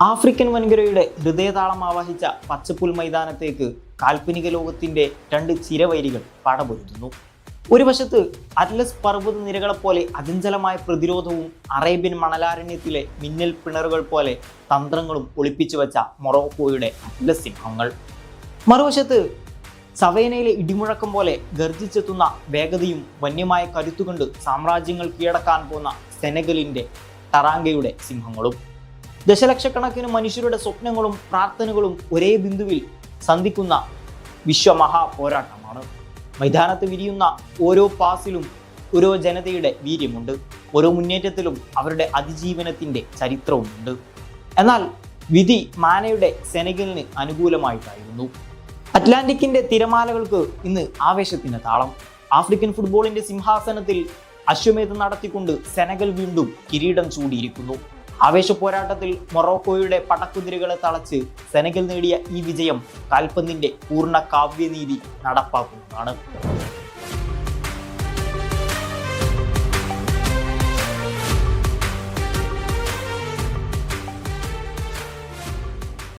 African വൻകരയുടെ ഹൃദയതാളം ആവാഹിച്ച പച്ചപ്പുൽ മൈതാനത്തേക്ക് കാൽപ്പനിക ലോകത്തിന്റെ രണ്ട് ചിരവൈരികൾ പടപൊരുതുന്നു. ഒരു വശത്ത് അറ്റ്ലസ് പർവ്വത നിരകളെപ്പോലെ അചഞ്ചലമായ പ്രതിരോധവും അറേബ്യൻ മണലാരണ്യത്തിലെ മിന്നൽ പിണറുകൾ പോലെ തന്ത്രങ്ങളും ഒളിപ്പിച്ചു വെച്ച മൊറോക്കോയുടെ അറ്റ്ലസ് സിംഹങ്ങൾ. മറുവശത്ത് സവേനയിലെ ഇടിമുഴക്കം പോലെ ഗർജിച്ചെത്തുന്ന വേഗതയും വന്യമായ കരുത്തുകൊണ്ട് സാമ്രാജ്യങ്ങൾ കീഴടക്കാൻ പോന്ന സെനഗലിന്റെ ടറാങ്കയുടെ സിംഹങ്ങളും. ദശലക്ഷക്കണക്കിന് മനുഷ്യരുടെ സ്വപ്നങ്ങളും പ്രാർത്ഥനകളും ഒരേ ബിന്ദുവിൽ സന്ധിക്കുന്ന വിശ്വമഹാ പോരാട്ടമാണ്. മൈതാനത്ത് വിരിയുന്ന ഓരോ പാസിലും ഓരോ ജനതയുടെ വീര്യമുണ്ട്. ഓരോ മുന്നേറ്റത്തിലും അവരുടെ അതിജീവനത്തിന്റെ ചരിത്രവുമുണ്ട്. എന്നാൽ വിധി മാനയുടെ സെനഗലിന് അനുകൂലമായിട്ടായിരുന്നു. അറ്റ്ലാന്റിക്കിന്റെ തിരമാലകൾക്ക് ഇന്ന് ആവേശത്തിന് താളം. ആഫ്രിക്കൻ ഫുട്ബോളിന്റെ സിംഹാസനത്തിൽ അശ്വമേധം നടത്തിക്കൊണ്ട് സെനഗൽ വീണ്ടും കിരീടം ചൂടിയിരിക്കുന്നു. ആവേശ പോരാട്ടത്തിൽ മൊറോക്കോയുടെ പടക്കുതിരകളെ തളച്ച് സെനഗൽ നേടിയ ഈ വിജയം കാൽപന്തിന്റെ പൂർണ്ണ കാവ്യനീതി നടപ്പാക്കുന്നതാണ്.